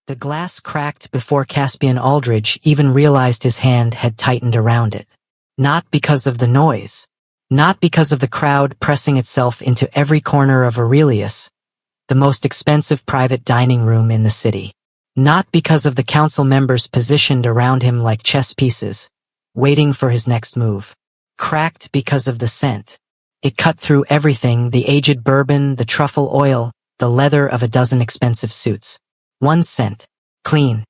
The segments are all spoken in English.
The glass cracked before Caspian Aldridge even realized his hand had tightened around it. Not because of the noise. Not because of the crowd pressing itself into every corner of Aurelius, the most expensive private dining room in the city. Not because of the council members positioned around him like chess pieces, waiting for his next move. Cracked because of the scent. It cut through everything, the aged bourbon, the truffle oil, the leather of a dozen expensive suits. One scent. Clean.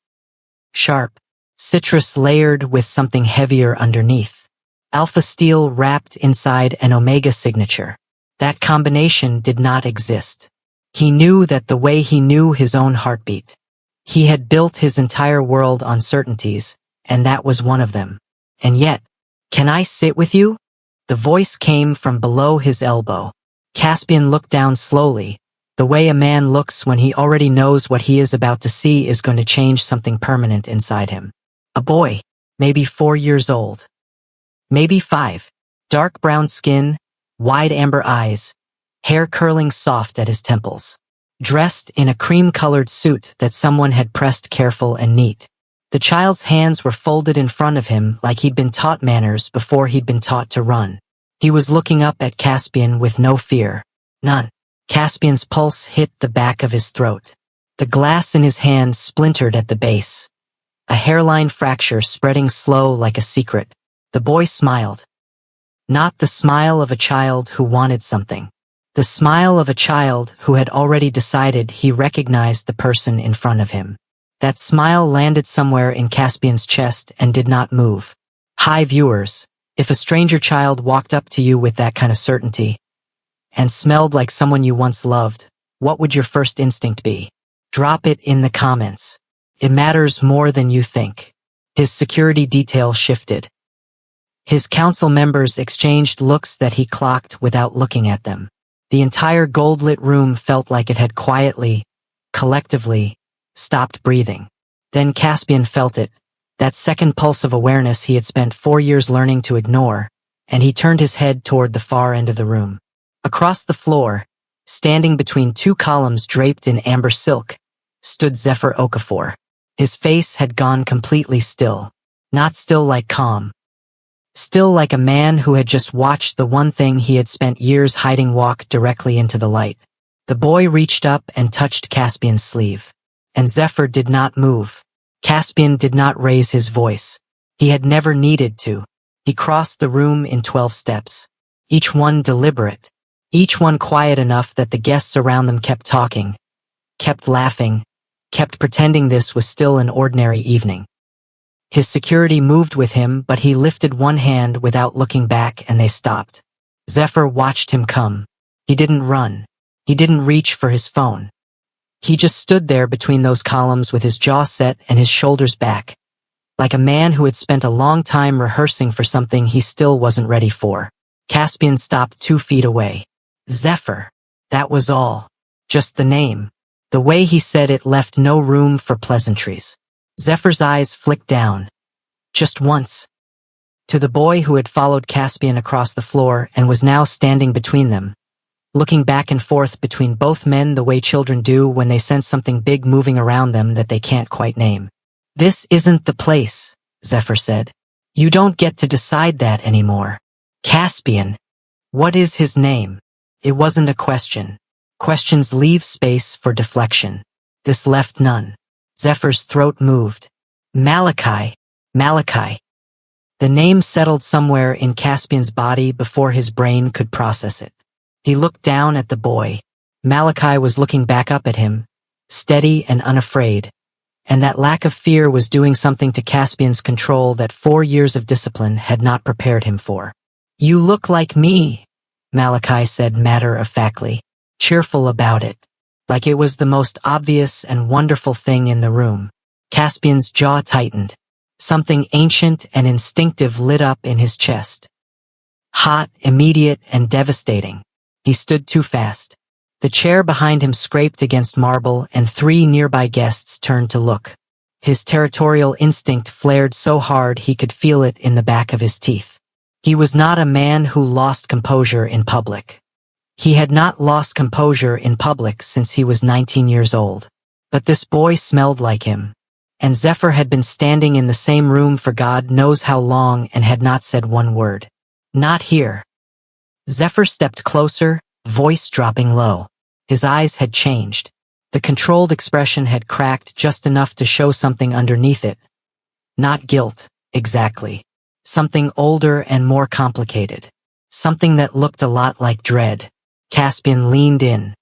Sharp. Citrus layered with something heavier underneath. Alpha steel wrapped inside an Omega signature. That combination did not exist. He knew that the way he knew his own heartbeat. He had built his entire world on certainties, and that was one of them. And yet, "Can I sit with you?" The voice came from below his elbow. Caspian looked down slowly, the way a man looks when he already knows what he is about to see is going to change something permanent inside him. A boy, maybe 4 years old. Maybe 5. Dark brown skin, wide amber eyes, hair curling soft at his temples. Dressed in a cream-colored suit that someone had pressed careful and neat. The child's hands were folded in front of him like he'd been taught manners before he'd been taught to run. He was looking up at Caspian with no fear. None. Caspian's pulse hit the back of his throat. The glass in his hand splintered at the base. A hairline fracture spreading slow like a secret. The boy smiled. Not the smile of a child who wanted something. The smile of a child who had already decided he recognized the person in front of him. That smile landed somewhere in Caspian's chest and did not move. Hi viewers, if a stranger child walked up to you with that kind of certainty and smelled like someone you once loved, what would your first instinct be? Drop it in the comments. It matters more than you think. His security detail shifted. His council members exchanged looks that he clocked without looking at them. The entire gold-lit room felt like it had quietly, collectively, stopped breathing. Then Caspian felt it, that second pulse of awareness he had spent 4 years learning to ignore, and he turned his head toward the far end of the room. Across the floor, standing between 2 columns draped in amber silk, stood Zephyr Okafor. His face had gone completely still, not still like calm. Still like a man who had just watched the one thing he had spent years hiding walk directly into the light. The boy reached up and touched Caspian's sleeve. And Zephyr did not move. Caspian did not raise his voice. He had never needed to. He crossed the room in 12 steps. Each one deliberate. Each one quiet enough that the guests around them kept talking, kept laughing, kept pretending this was still an ordinary evening. His security moved with him, but he lifted one hand without looking back and they stopped. Zephyr watched him come. He didn't run. He didn't reach for his phone. He just stood there between those columns with his jaw set and his shoulders back, like a man who had spent a long time rehearsing for something he still wasn't ready for. Caspian stopped 2 feet away. Zephyr. That was all. Just the name. The way he said it left no room for pleasantries. Zephyr's eyes flicked down. Just once. To the boy who had followed Caspian across the floor and was now standing between them, looking back and forth between both men the way children do when they sense something big moving around them that they can't quite name. "This isn't the place," Zephyr said. "You don't get to decide that anymore. Caspian. What is his name?" It wasn't a question. Questions leave space for deflection. This left none. Zephyr's throat moved. Malachi. Malachi. The name settled somewhere in Caspian's body before his brain could process it. He looked down at the boy. Malachi was looking back up at him, steady and unafraid, and that lack of fear was doing something to Caspian's control that 4 years of discipline had not prepared him for. "You look like me," Malachi said matter-of-factly, cheerful about it, like it was the most obvious and wonderful thing in the room. Caspian's jaw tightened. Something ancient and instinctive lit up in his chest. Hot, immediate, and devastating. He stood too fast. The chair behind him scraped against marble and 3 nearby guests turned to look. His territorial instinct flared so hard he could feel it in the back of his teeth. He was not a man who lost composure in public. He had not lost composure in public since he was 19 years old. But this boy smelled like him. And Zephyr had been standing in the same room for God knows how long and had not said one word. Not here. Zephyr stepped closer, voice dropping low. His eyes had changed. The controlled expression had cracked just enough to show something underneath it. Not guilt, exactly. Something older and more complicated. Something that looked a lot like dread. Caspian leaned in.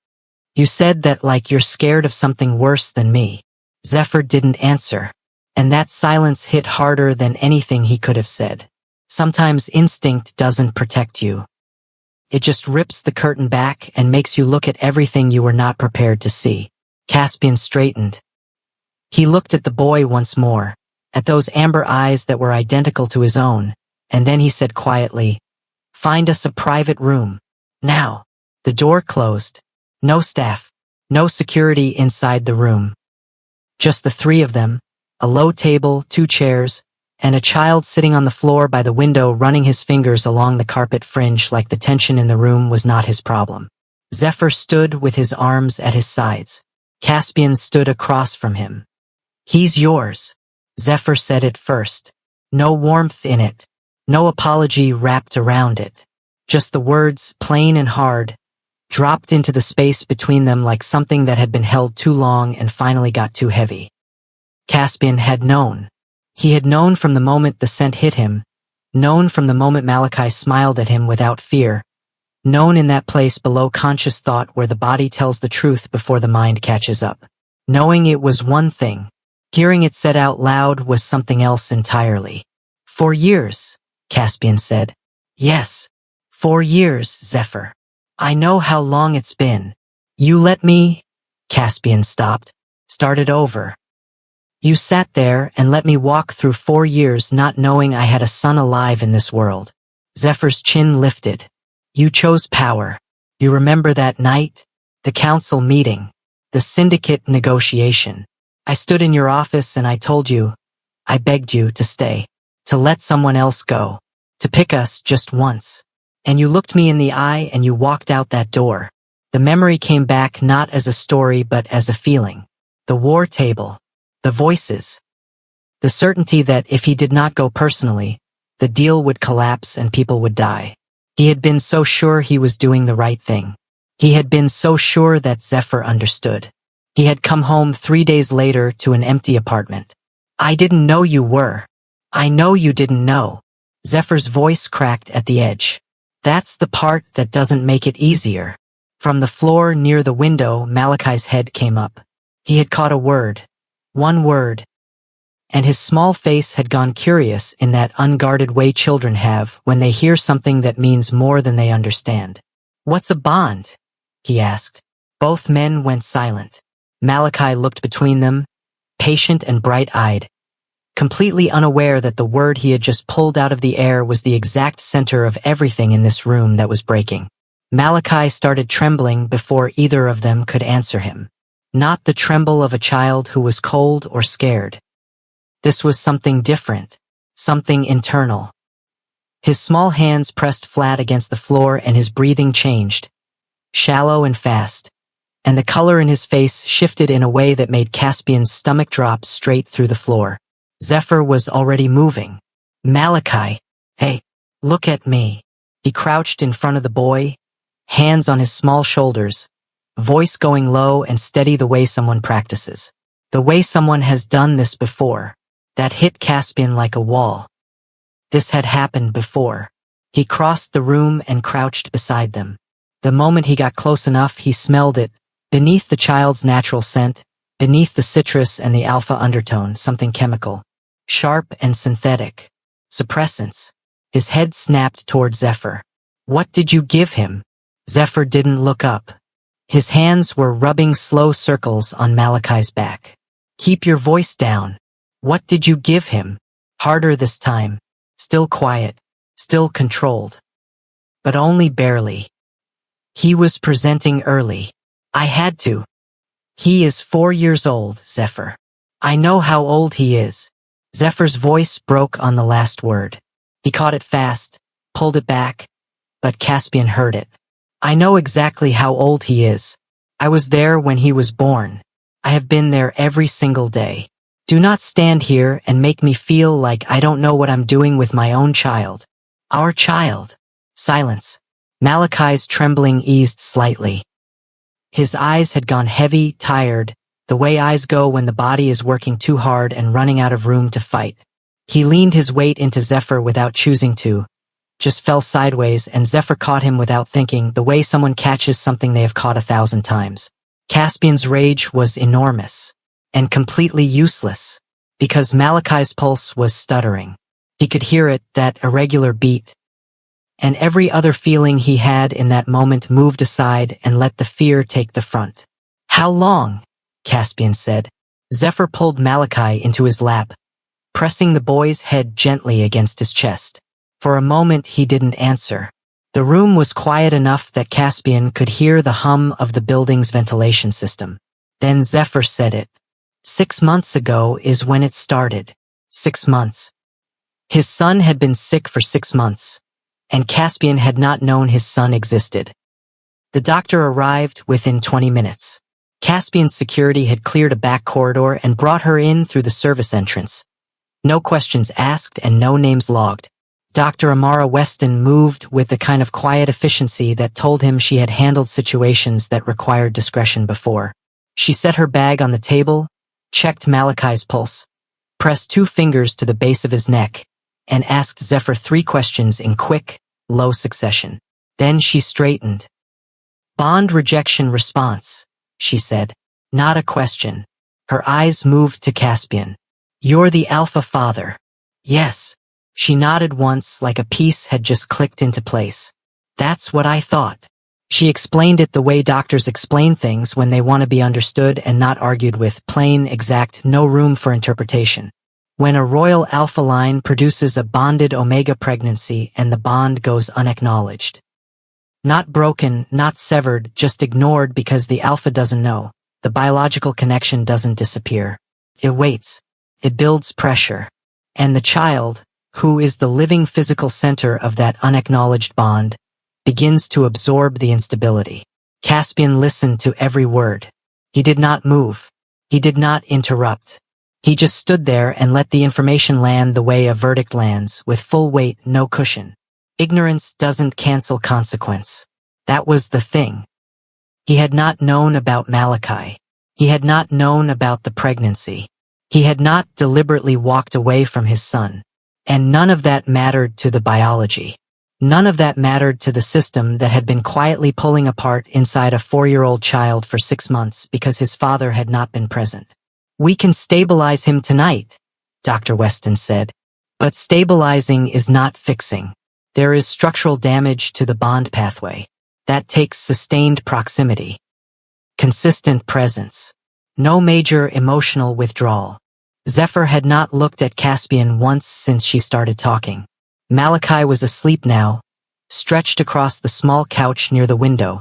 You said that like you're scared of something worse than me. Zephyr didn't answer. And that silence hit harder than anything he could have said. Sometimes instinct doesn't protect you. It just rips the curtain back and makes you look at everything you were not prepared to see. Caspian straightened. He looked at the boy once more, at those amber eyes that were identical to his own, and then he said quietly, "Find us a private room. Now." The door closed. No staff, no security inside the room. Just the three of them, a low table, 2 chairs, and a child sitting on the floor by the window running his fingers along the carpet fringe like the tension in the room was not his problem. Zephyr stood with his arms at his sides. Caspian stood across from him. "He's yours," Zephyr said it first. No warmth in it, no apology wrapped around it. Just the words, plain and hard, dropped into the space between them like something that had been held too long and finally got too heavy. Caspian had known. He had known from the moment the scent hit him, known from the moment Malachi smiled at him without fear, known in that place below conscious thought where the body tells the truth before the mind catches up. Knowing it was one thing, hearing it said out loud was something else entirely. 4 years, Caspian said. Yes, 4 years, Zephyr. I know how long it's been. You let me... Caspian stopped, started over. You sat there and let me walk through 4 years not knowing I had a son alive in this world. Zephyr's chin lifted. You chose power. You remember that night? The council meeting. The syndicate negotiation. I stood in your office and I told you, I begged you to stay. To let someone else go. To pick us just once. And you looked me in the eye and you walked out that door. The memory came back not as a story but as a feeling. The war table. The voices. The certainty that if he did not go personally, the deal would collapse and people would die. He had been so sure he was doing the right thing. He had been so sure that Zephyr understood. He had come home 3 days later to an empty apartment. I didn't know you were. I know you didn't know. Zephyr's voice cracked at the edge. That's the part that doesn't make it easier. From the floor near the window, Malachi's head came up. He had caught a word. One word. And his small face had gone curious in that unguarded way children have when they hear something that means more than they understand. What's a bond? He asked. Both men went silent. Malachi looked between them, patient and bright-eyed, completely unaware that the word he had just pulled out of the air was the exact center of everything in this room that was breaking. Malachi started trembling before either of them could answer him. Not the tremble of a child who was cold or scared. This was something different, something internal. His small hands pressed flat against the floor and his breathing changed, shallow and fast, and the color in his face shifted in a way that made Caspian's stomach drop straight through the floor. Zephyr was already moving. Malachi, hey, look at me. He crouched in front of the boy, hands on his small shoulders, voice going low and steady the way someone practices. The way someone has done this before. That hit Caspian like a wall. This had happened before. He crossed the room and crouched beside them. The moment he got close enough, he smelled it, beneath the child's natural scent, beneath the citrus and the alpha undertone, something chemical. Sharp and synthetic. Suppressants. His head snapped toward Zephyr. What did you give him? Zephyr didn't look up. His hands were rubbing slow circles on Malachi's back. Keep your voice down. What did you give him? Harder this time. Still quiet. Still controlled. But only barely. He was presenting early. I had to. He is 4 years old, Zephyr. I know how old he is. Zephyr's voice broke on the last word. He caught it fast, pulled it back, but Caspian heard it. I know exactly how old he is. I was there when he was born. I have been there every single day. Do not stand here and make me feel like I don't know what I'm doing with my own child. Our child. Silence. Malachi's trembling eased slightly. His eyes had gone heavy, tired, the way eyes go when the body is working too hard and running out of room to fight. He leaned his weight into Zephyr without choosing to, just fell sideways, and Zephyr caught him without thinking, the way someone catches something they have caught 1,000 times. Caspian's rage was enormous and completely useless because Malachi's pulse was stuttering. He could hear it, that irregular beat, and every other feeling he had in that moment moved aside and let the fear take the front. How long? Caspian said. Zephyr pulled Malachi into his lap, pressing the boy's head gently against his chest. For a moment he didn't answer. The room was quiet enough that Caspian could hear the hum of the building's ventilation system. Then Zephyr said it. 6 months ago is when it started. 6 months. His son had been sick for 6 months, and Caspian had not known his son existed. The doctor arrived within 20 minutes. Caspian's security had cleared a back corridor and brought her in through the service entrance. No questions asked and no names logged. Dr. Amara Weston moved with the kind of quiet efficiency that told him she had handled situations that required discretion before. She set her bag on the table, checked Malachi's pulse, pressed 2 fingers to the base of his neck, and asked Zephyr 3 questions in quick, low succession. Then she straightened. Bond rejection response, she said. Not a question. Her eyes moved to Caspian. You're the alpha father. Yes. She nodded once like a piece had just clicked into place. That's what I thought. She explained it the way doctors explain things when they want to be understood and not argued with, plain, exact, no room for interpretation. When a royal alpha line produces a bonded omega pregnancy and the bond goes unacknowledged. Not broken, not severed, just ignored because the alpha doesn't know. The biological connection doesn't disappear. It waits. It builds pressure. And the child, who is the living physical center of that unacknowledged bond, begins to absorb the instability. Caspian listened to every word. He did not move. He did not interrupt. He just stood there and let the information land the way a verdict lands, with full weight, no cushion. Ignorance doesn't cancel consequence. That was the thing. He had not known about Malachi. He had not known about the pregnancy. He had not deliberately walked away from his son. And none of that mattered to the biology. None of that mattered to the system that had been quietly pulling apart inside a 4-year-old child for 6 months because his father had not been present. We can stabilize him tonight, Dr. Weston said. But stabilizing is not fixing. There is structural damage to the bond pathway. That takes sustained proximity. Consistent presence. No major emotional withdrawal. Zephyr had not looked at Caspian once since she started talking. Malachi was asleep now, stretched across the small couch near the window.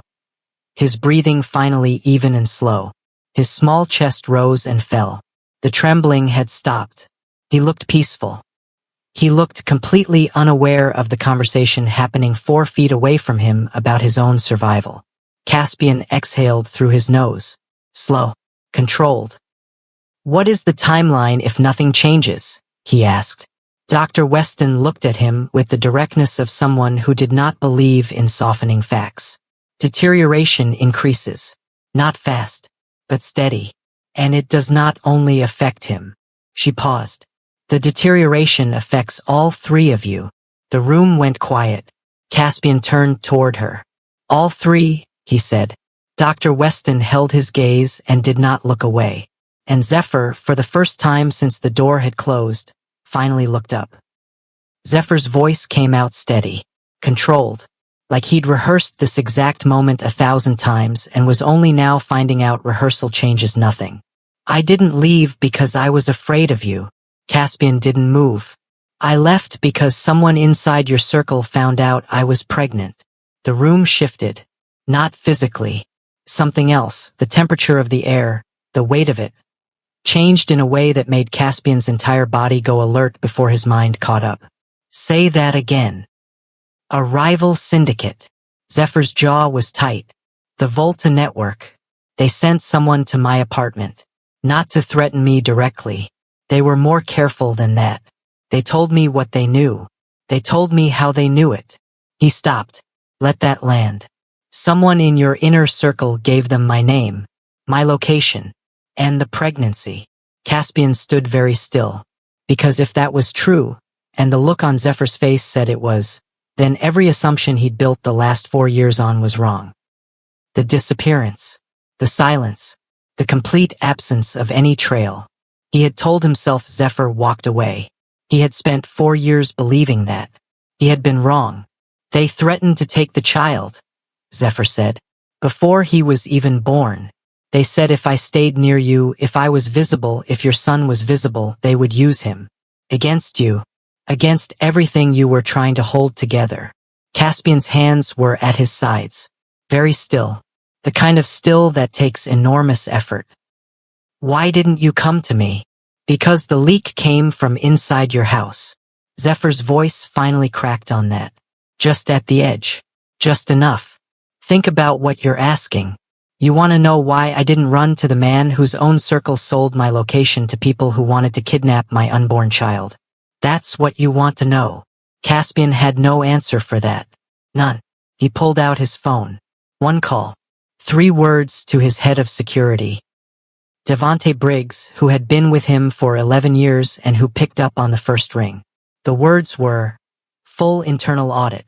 His breathing finally even and slow. His small chest rose and fell. The trembling had stopped. He looked peaceful. He looked completely unaware of the conversation happening 4 feet away from him about his own survival. Caspian exhaled through his nose. Slow. Controlled. What is the timeline if nothing changes? He asked. Dr. Weston looked at him with the directness of someone who did not believe in softening facts. Deterioration increases. Not fast, but steady. And it does not only affect him. She paused. The deterioration affects all 3 of you. The room went quiet. Caspian turned toward her. All 3, he said. Dr. Weston held his gaze and did not look away. And Zephyr, for the first time since the door had closed, finally looked up. Zephyr's voice came out steady, controlled, like he'd rehearsed this exact moment 1,000 times and was only now finding out rehearsal changes nothing. I didn't leave because I was afraid of you. Caspian didn't move. I left because someone inside your circle found out I was pregnant. The room shifted. Not physically. Something else, the temperature of the air, the weight of it, changed in a way that made Caspian's entire body go alert before his mind caught up. Say that again. A rival syndicate. Zephyr's jaw was tight. The Volta network. They sent someone to my apartment. Not to threaten me directly. They were more careful than that. They told me what they knew. They told me how they knew it. He stopped. Let that land. Someone in your inner circle gave them my name, my location, and the pregnancy. Caspian stood very still. Because if that was true, and the look on Zephyr's face said it was, then every assumption he'd built the last 4 years on was wrong. The disappearance, the silence, the complete absence of any trail. He had told himself Zephyr walked away. He had spent 4 years believing that. He had been wrong. They threatened to take the child, Zephyr said. Before he was even born. They said if I stayed near you, if I was visible, if your son was visible, they would use him. Against you. Against everything you were trying to hold together. Caspian's hands were at his sides. Very still. The kind of still that takes enormous effort. Why didn't you come to me? Because the leak came from inside your house. Zephyr's voice finally cracked on that. Just at the edge. Just enough. Think about what you're asking. You want to know why I didn't run to the man whose own circle sold my location to people who wanted to kidnap my unborn child? That's what you want to know. Caspian had no answer for that. None. He pulled out his phone. 1 call. 3 words to his head of security. Devonte Briggs, who had been with him for 11 years and who picked up on the first ring. The words were, full internal audit.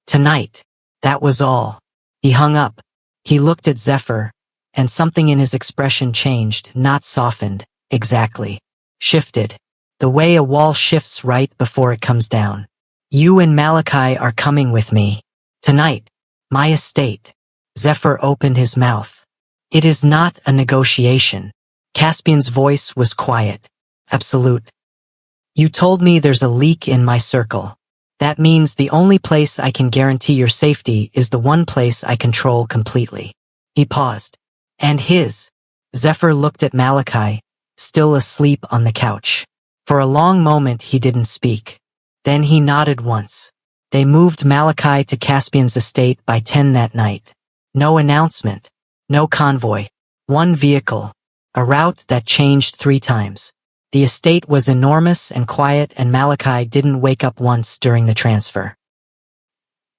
Tonight. That was all. He hung up. He looked at Zephyr, and something in his expression changed, not softened, exactly. Shifted. The way a wall shifts right before it comes down. You and Malachi are coming with me. Tonight. My estate. Zephyr opened his mouth. It is not a negotiation. Caspian's voice was quiet. Absolute. You told me there's a leak in my circle. That means the only place I can guarantee your safety is the one place I control completely. He paused. And his. Zephyr looked at Malachi, still asleep on the couch. For a long moment he didn't speak. Then he nodded once. They moved Malachi to Caspian's estate by 10 that night. No announcement. No convoy. 1 vehicle. A route that changed 3 times. The estate was enormous and quiet, and Malachi didn't wake up once during the transfer.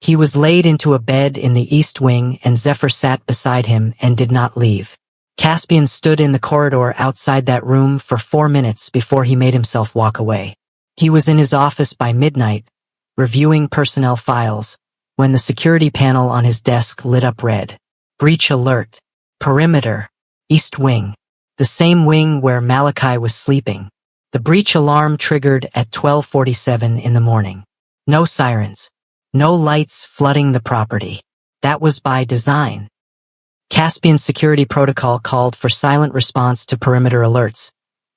He was laid into a bed in the east wing, and Zephyr sat beside him and did not leave. Caspian stood in the corridor outside that room for 4 minutes before he made himself walk away. He was in his office by midnight, reviewing personnel files, when the security panel on his desk lit up red. Breach alert. Perimeter. East wing. The same wing where Malachi was sleeping. The breach alarm triggered at 12:47 in the morning. No sirens. No lights flooding the property. That was by design. Caspian's security protocol called for silent response to perimeter alerts,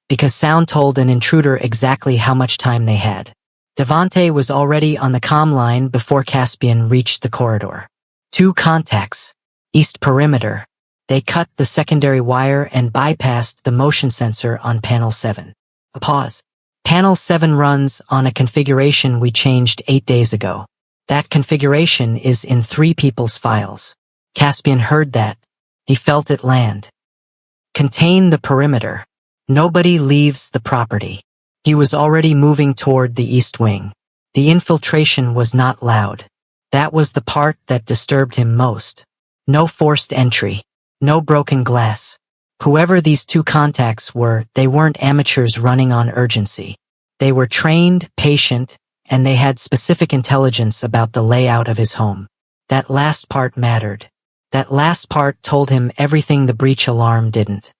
because sound told an intruder exactly how much time they had. Devonte was already on the comm line before Caspian reached the corridor. 2 contacts. East perimeter. They cut the secondary wire and bypassed the motion sensor on panel 7. A pause. Panel 7 runs on a configuration we changed 8 days ago. That configuration is in 3 people's files. Caspian heard that. He felt it land. Contain the perimeter. Nobody leaves the property. He was already moving toward the east wing. The infiltration was not loud. That was the part that disturbed him most. No forced entry. No broken glass. Whoever these 2 contacts were, they weren't amateurs running on urgency. They were trained, patient, and they had specific intelligence about the layout of his home. That last part mattered. That last part told him everything the breach alarm didn't.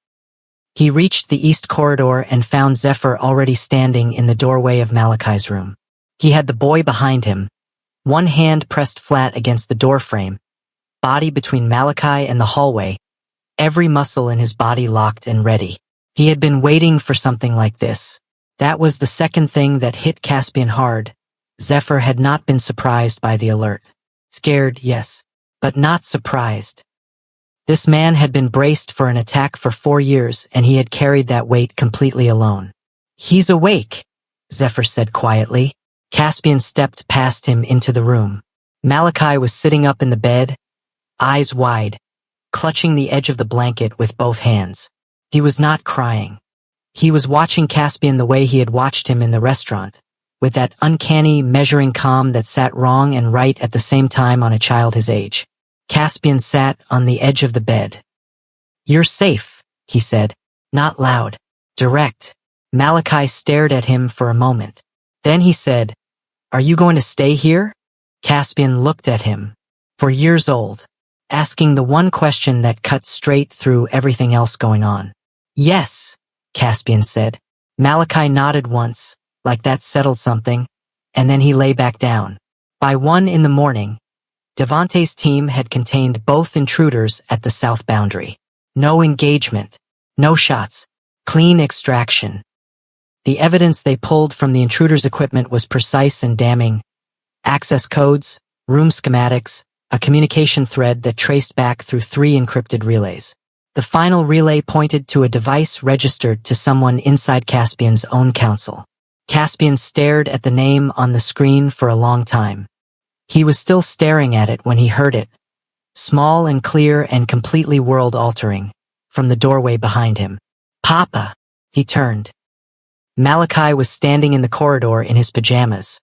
He reached the east corridor and found Zephyr already standing in the doorway of Malachi's room. He had the boy behind him, one hand pressed flat against the doorframe, body between Malachi and the hallway, every muscle in his body locked and ready. He had been waiting for something like this. That was the second thing that hit Caspian hard. Zephyr had not been surprised by the alert. Scared, yes, but not surprised. This man had been braced for an attack for 4 years, and he had carried that weight completely alone. He's awake, Zephyr said quietly. Caspian stepped past him into the room. Malachi was sitting up in the bed, eyes wide, clutching the edge of the blanket with both hands. He was not crying. He was watching Caspian the way he had watched him in the restaurant, with that uncanny, measuring calm that sat wrong and right at the same time on a child his age. Caspian sat on the edge of the bed. "You're safe," he said, not loud, direct. Malachi stared at him for a moment. Then he said, "Are you going to stay here?" Caspian looked at him, 4 years old, asking the one question that cut straight through everything else going on. "Yes," Caspian said. Malachi nodded once, like that settled something, and then he lay back down. By 1 in the morning, Devante's team had contained both intruders at the south boundary. No engagement, no shots, clean extraction. The evidence they pulled from the intruders' equipment was precise and damning. Access codes, room schematics, a communication thread that traced back through 3 encrypted relays. The final relay pointed to a device registered to someone inside Caspian's own council. Caspian stared at the name on the screen for a long time. He was still staring at it when he heard it, small and clear and completely world-altering, from the doorway behind him. "Papa!" He turned. Malachi was standing in the corridor in his pajamas,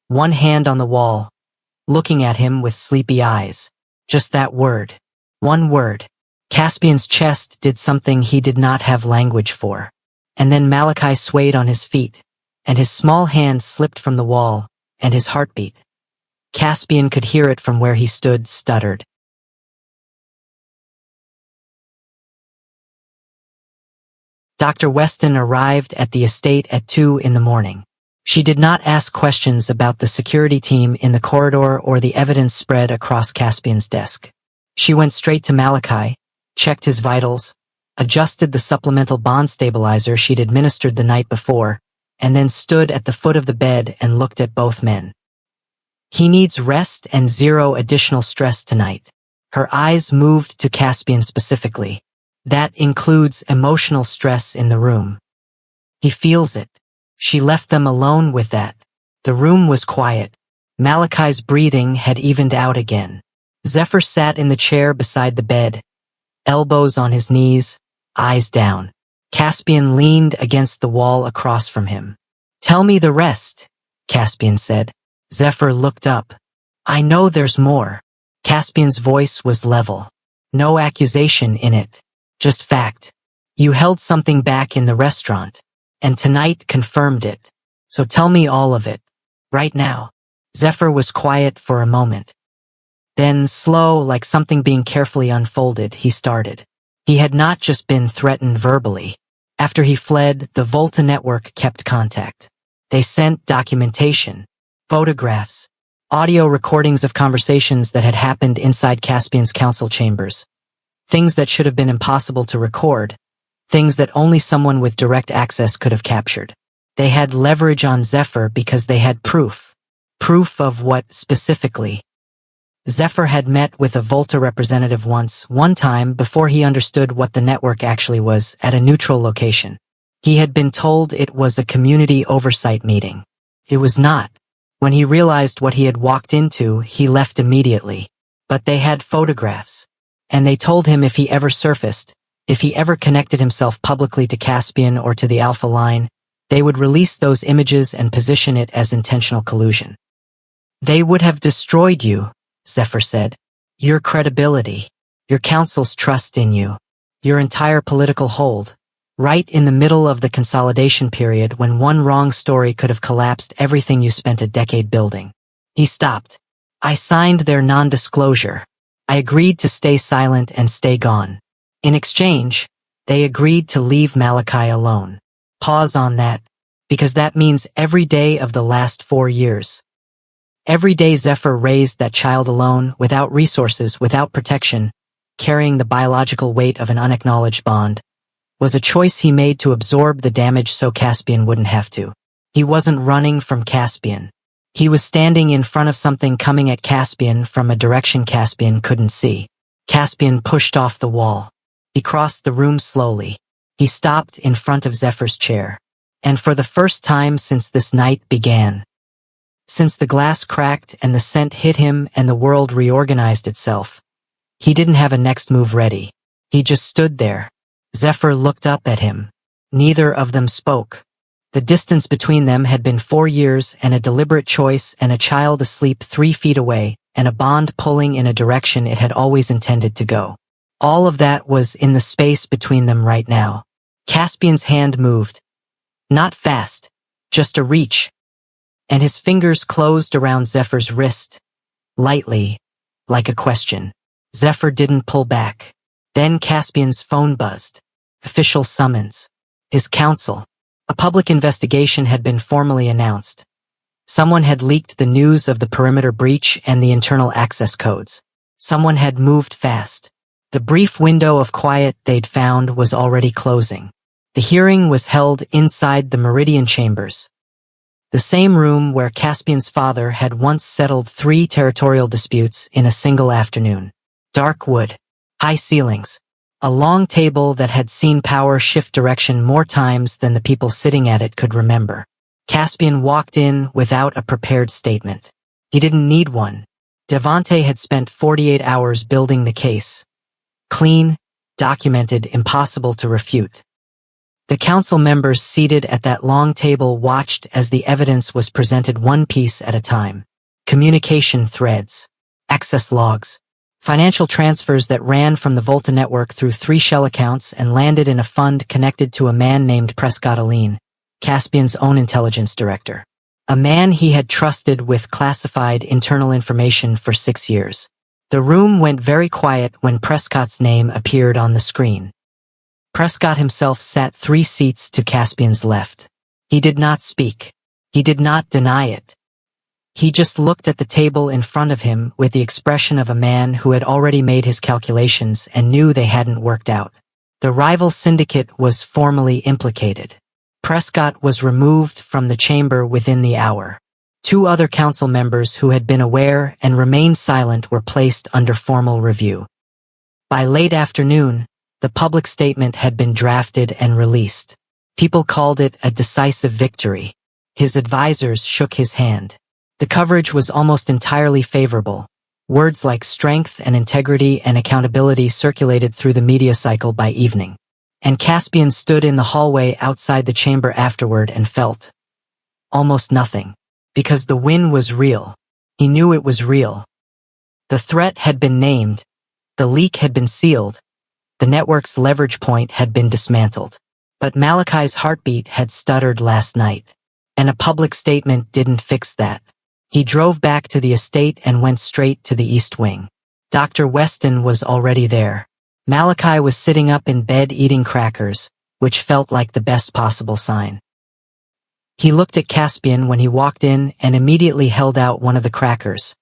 one hand on the wall, looking at him with sleepy eyes. Just that word. One word. Caspian's chest did something he did not have language for. And then Malachi swayed on his feet, and his small hand slipped from the wall, and his heartbeat. Caspian could hear it from where he stood, stuttered. Dr. Weston arrived at the estate at 2 in the morning. She did not ask questions about the security team in the corridor or the evidence spread across Caspian's desk. She went straight to Malachi, checked his vitals, adjusted the supplemental bond stabilizer she'd administered the night before, and then stood at the foot of the bed and looked at both men. "He needs rest and 0 additional stress tonight." Her eyes moved to Caspian specifically. "That includes emotional stress in the room. He feels it." She left them alone with that. The room was quiet. Malachi's breathing had evened out again. Zephyr sat in the chair beside the bed, elbows on his knees, eyes down. Caspian leaned against the wall across from him. "Tell me the rest," Caspian said. Zephyr looked up. "I know there's more." Caspian's voice was level. No accusation in it. Just fact. "You held something back in the restaurant, and tonight confirmed it. So tell me all of it. Right now." Zephyr was quiet for a moment. Then, slow, like something being carefully unfolded, he started. He had not just been threatened verbally. After he fled, the Volta network kept contact. They sent documentation, photographs, audio recordings of conversations that had happened inside Caspian's council chambers. Things that should have been impossible to record, things that only someone with direct access could have captured. They had leverage on Zephyr because they had proof. Proof of what, specifically? Zephyr had met with a Volta representative one time before he understood what the network actually was, at a neutral location. He had been told it was a community oversight meeting. It was not. When he realized what he had walked into, he left immediately. But they had photographs. And they told him if he ever surfaced, if he ever connected himself publicly to Caspian or to the Alpha Line, they would release those images and position it as intentional collusion. "They would have destroyed you," Zephyr said. "Your credibility, your council's trust in you, your entire political hold, right in the middle of the consolidation period when one wrong story could have collapsed everything you spent a decade building." He stopped. "I signed their non-disclosure. I agreed to stay silent and stay gone. In exchange, they agreed to leave Malachi alone." Pause on that, because that means every day of the last 4 years. Every day Zephyr raised that child alone, without resources, without protection, carrying the biological weight of an unacknowledged bond, was a choice he made to absorb the damage so Caspian wouldn't have to. He wasn't running from Caspian. He was standing in front of something coming at Caspian from a direction Caspian couldn't see. Caspian pushed off the wall. He crossed the room slowly. He stopped in front of Zephyr's chair. And for the first time since this night began, since the glass cracked and the scent hit him and the world reorganized itself, he didn't have a next move ready. He just stood there, Zephyr looked up at him. Neither of them spoke. The distance between them had been 4 years and a deliberate choice and a child asleep 3 feet away and a bond pulling in a direction it had always intended to go. All of that was in the space between them right now. Caspian's hand moved. Not fast, just a reach. And his fingers closed around Zephyr's wrist. Lightly, like a question. Zephyr didn't pull back. Then Caspian's phone buzzed. Official summons. His counsel. A public investigation had been formally announced. Someone had leaked the news of the perimeter breach and the internal access codes. Someone had moved fast. The brief window of quiet they'd found was already closing. The hearing was held inside the Meridian Chambers, the same room where Caspian's father had once settled 3 territorial disputes in a single afternoon. Dark wood, high ceilings, a long table that had seen power shift direction more times than the people sitting at it could remember. Caspian walked in without a prepared statement. He didn't need one. Devante had spent 48 hours building the case. Clean, documented, impossible to refute. The council members seated at that long table watched as the evidence was presented one piece at a time. Communication threads, access logs, financial transfers that ran from the Volta network through 3 shell accounts and landed in a fund connected to a man named Prescott Aline, Caspian's own intelligence director. A man he had trusted with classified internal information for 6 years. The room went very quiet when Prescott's name appeared on the screen. Prescott himself sat 3 seats to Caspian's left. He did not speak. He did not deny it. He just looked at the table in front of him with the expression of a man who had already made his calculations and knew they hadn't worked out. The rival syndicate was formally implicated. Prescott was removed from the chamber within the hour. 2 other council members who had been aware and remained silent were placed under formal review. By late afternoon, the public statement had been drafted and released. People called it a decisive victory. His advisors shook his hand. The coverage was almost entirely favorable. Words like strength and integrity and accountability circulated through the media cycle by evening. And Caspian stood in the hallway outside the chamber afterward and felt almost nothing. Because the win was real. He knew it was real. The threat had been named. The leak had been sealed. The network's leverage point had been dismantled. But Malachi's heartbeat had stuttered last night. And a public statement didn't fix that. He drove back to the estate and went straight to the East Wing. Dr. Weston was already there. Malachi was sitting up in bed eating crackers, which felt like the best possible sign. He looked at Caspian when he walked in and immediately held out one of the crackers,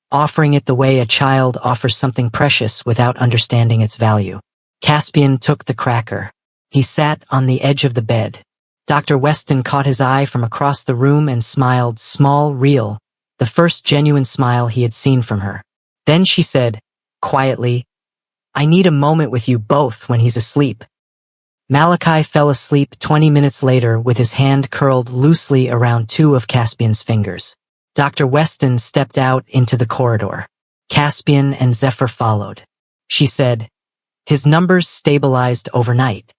offering it the way a child offers something precious without understanding its value. Caspian took the cracker. He sat on the edge of the bed. Dr. Weston caught his eye from across the room and smiled, small, real, the first genuine smile he had seen from her. Then she said, quietly, "I need a moment with you both when he's asleep." Malachi fell asleep 20 minutes later with his hand curled loosely around 2 of Caspian's fingers. Dr. Weston stepped out into the corridor. Caspian and Zephyr followed. She said, "His numbers stabilized overnight.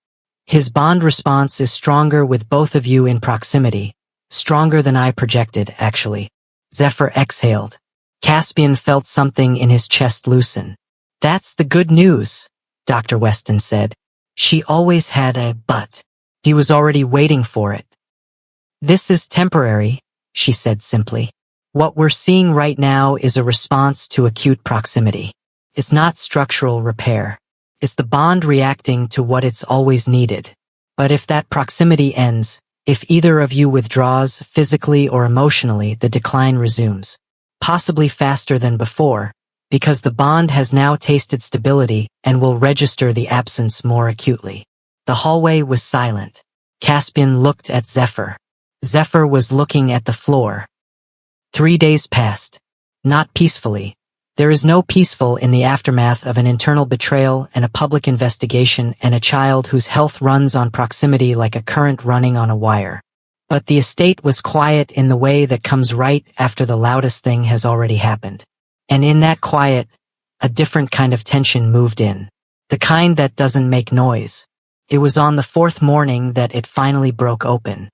His bond response is stronger with both of you in proximity, stronger than I projected, actually." Zephyr exhaled. Caspian felt something in his chest loosen. "That's the good news," Dr. Weston said. She always had a but. He was already waiting for it. "This is temporary," she said simply. "What we're seeing right now is a response to acute proximity. It's not structural repair. It's the bond reacting to what it's always needed. But if that proximity ends, if either of you withdraws physically or emotionally, the decline resumes. Possibly faster than before, because the bond has now tasted stability and will register the absence more acutely." The hallway was silent. Caspian looked at Zephyr. Zephyr was looking at the floor. 3 days passed. Not peacefully. There is no peaceful in the aftermath of an internal betrayal and a public investigation and a child whose health runs on proximity like a current running on a wire. But the estate was quiet in the way that comes right after the loudest thing has already happened. And in that quiet, a different kind of tension moved in. The kind that doesn't make noise. It was on the fourth morning that it finally broke open.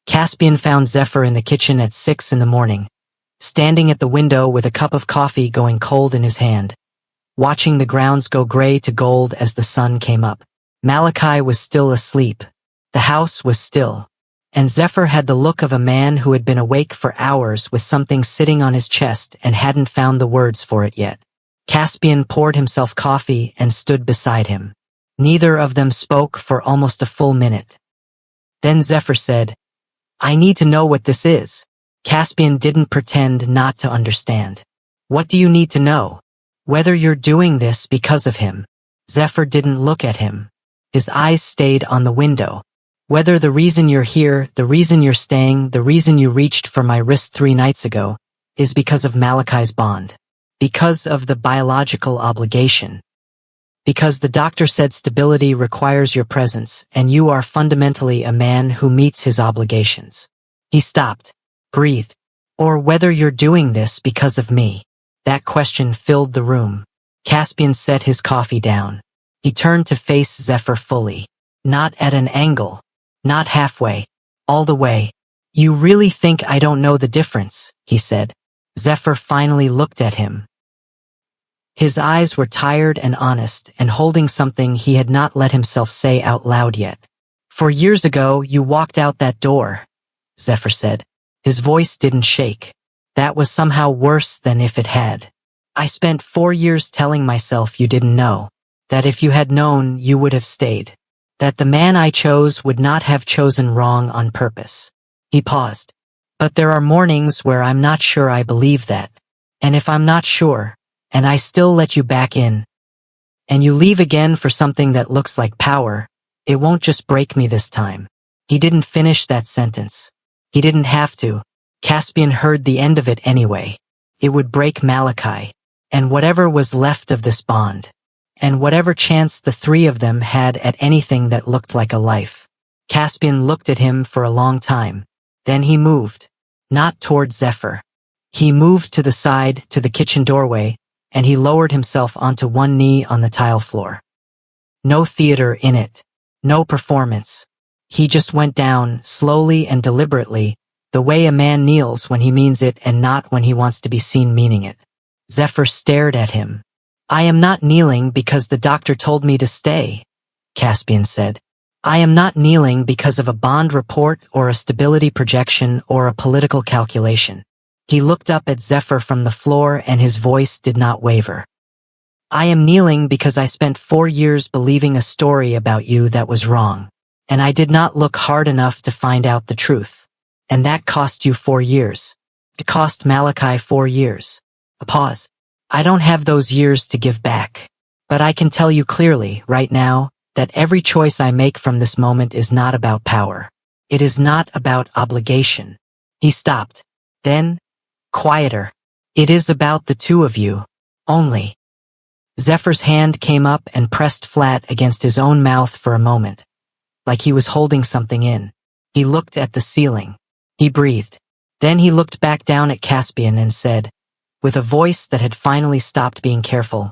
Caspian found Zephyr in the kitchen at 6 in the morning, standing at the window with a cup of coffee going cold in his hand, watching the grounds go gray to gold as the sun came up. Malachi was still asleep. The house was still. And Zephyr had the look of a man who had been awake for hours with something sitting on his chest and hadn't found the words for it yet. Caspian poured himself coffee and stood beside him. Neither of them spoke for almost a full minute. Then Zephyr said, "I need to know what this is." Caspian didn't pretend not to understand. "What do you need to know? Whether you're doing this because of him." Zephyr didn't look at him. His eyes stayed on the window. "Whether the reason you're here, the reason you're staying, the reason you reached for my wrist 3 nights ago, is because of Malachi's bond. Because of the biological obligation. Because the doctor said stability requires your presence, and you are fundamentally a man who meets his obligations." He stopped, breathed. "Or whether you're doing this because of me." That question filled the room. Caspian set his coffee down. He turned to face Zephyr fully. Not at an angle. Not halfway. All the way. "You really think I don't know the difference?" he said. Zephyr finally looked at him. His eyes were tired and honest and holding something he had not let himself say out loud yet. "4 years ago, you walked out that door," Zephyr said. His voice didn't shake. "That was somehow worse than if it had. I spent 4 years telling myself you didn't know. That if you had known, you would have stayed. That the man I chose would not have chosen wrong on purpose." He paused. "But there are mornings where I'm not sure I believe that. And if I'm not sure, and I still let you back in, and you leave again for something that looks like power, it won't just break me this time." He didn't finish that sentence. He didn't have to. Caspian heard the end of it anyway. It would break Malachi, and whatever was left of this bond, and whatever chance the 3 of them had at anything that looked like a life. Caspian looked at him for a long time. Then he moved. Not toward Zephyr. He moved to the side, to the kitchen doorway, and he lowered himself onto one knee on the tile floor. No theater in it. No performance. He just went down, slowly and deliberately, the way a man kneels when he means it and not when he wants to be seen meaning it. Zephyr stared at him. "I am not kneeling because the doctor told me to stay," Caspian said. "I am not kneeling because of a bond report or a stability projection or a political calculation." He looked up at Zephyr from the floor and his voice did not waver. "I am kneeling because I spent 4 years believing a story about you that was wrong. And I did not look hard enough to find out the truth. And that cost you 4 years. It cost Malachi 4 years." A pause. "I don't have those years to give back. But I can tell you clearly, right now, that every choice I make from this moment is not about power. It is not about obligation." He stopped. Then, quieter. "It is about the 2 of you. Only." Zephyr's hand came up and pressed flat against his own mouth for a moment, like he was holding something in. He looked at the ceiling. He breathed. Then he looked back down at Caspian and said, with a voice that had finally stopped being careful,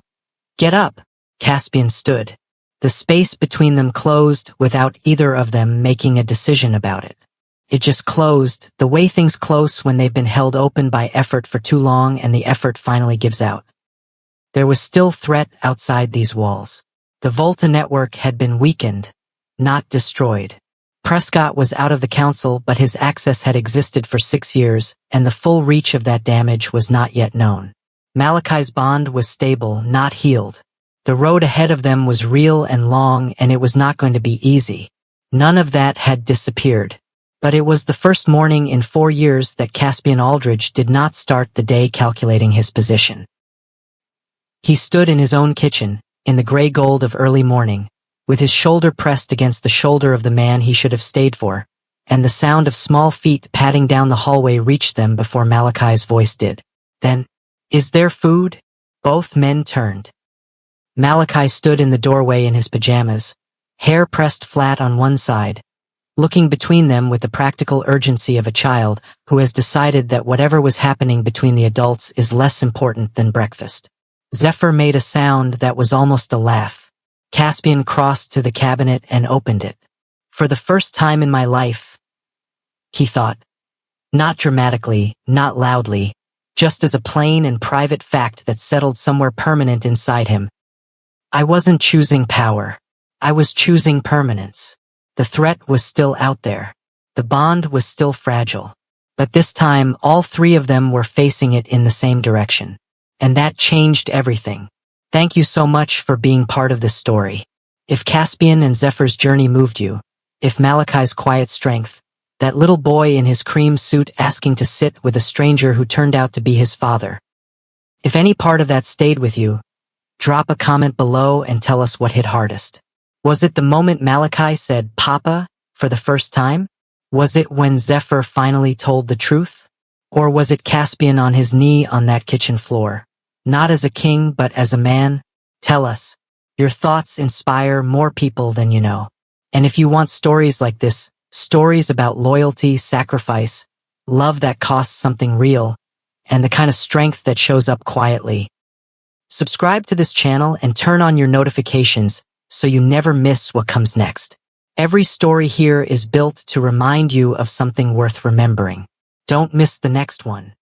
"Get up." Caspian stood. The space between them closed without either of them making a decision about it. It just closed, the way things close when they've been held open by effort for too long and the effort finally gives out. There was still threat outside these walls. The Volta network had been weakened, not destroyed. Prescott was out of the council, but his access had existed for 6 years, and the full reach of that damage was not yet known. Malachi's bond was stable, not healed. The road ahead of them was real and long, and it was not going to be easy. None of that had disappeared. But it was the first morning in 4 years that Caspian Aldridge did not start the day calculating his position. He stood in his own kitchen, in the gray gold of early morning, with his shoulder pressed against the shoulder of the man he should have stayed for, and the sound of small feet padding down the hallway reached them before Malachi's voice did. Then, "Is there food?" Both men turned. Malachi stood in the doorway in his pajamas, hair pressed flat on one side, looking between them with the practical urgency of a child who has decided that whatever was happening between the adults is less important than breakfast. Zephyr made a sound that was almost a laugh. Caspian crossed to the cabinet and opened it. For the first time in my life, he thought. Not dramatically, not loudly, just as a plain and private fact that settled somewhere permanent inside him. I wasn't choosing power. I was choosing permanence. The threat was still out there. The bond was still fragile. But this time, all three of them were facing it in the same direction. And that changed everything. Thank you so much for being part of this story. If Caspian and Zephyr's journey moved you, if Malachi's quiet strength, that little boy in his cream suit asking to sit with a stranger who turned out to be his father, if any part of that stayed with you, drop a comment below and tell us what hit hardest. Was it the moment Malachi said "Papa" for the first time? Was it when Zephyr finally told the truth? Or was it Caspian on his knee on that kitchen floor? Not as a king, but as a man? Tell us. Your thoughts inspire more people than you know. And if you want stories like this, stories about loyalty, sacrifice, love that costs something real, and the kind of strength that shows up quietly, subscribe to this channel and turn on your notifications so you never miss what comes next. Every story here is built to remind you of something worth remembering. Don't miss the next one.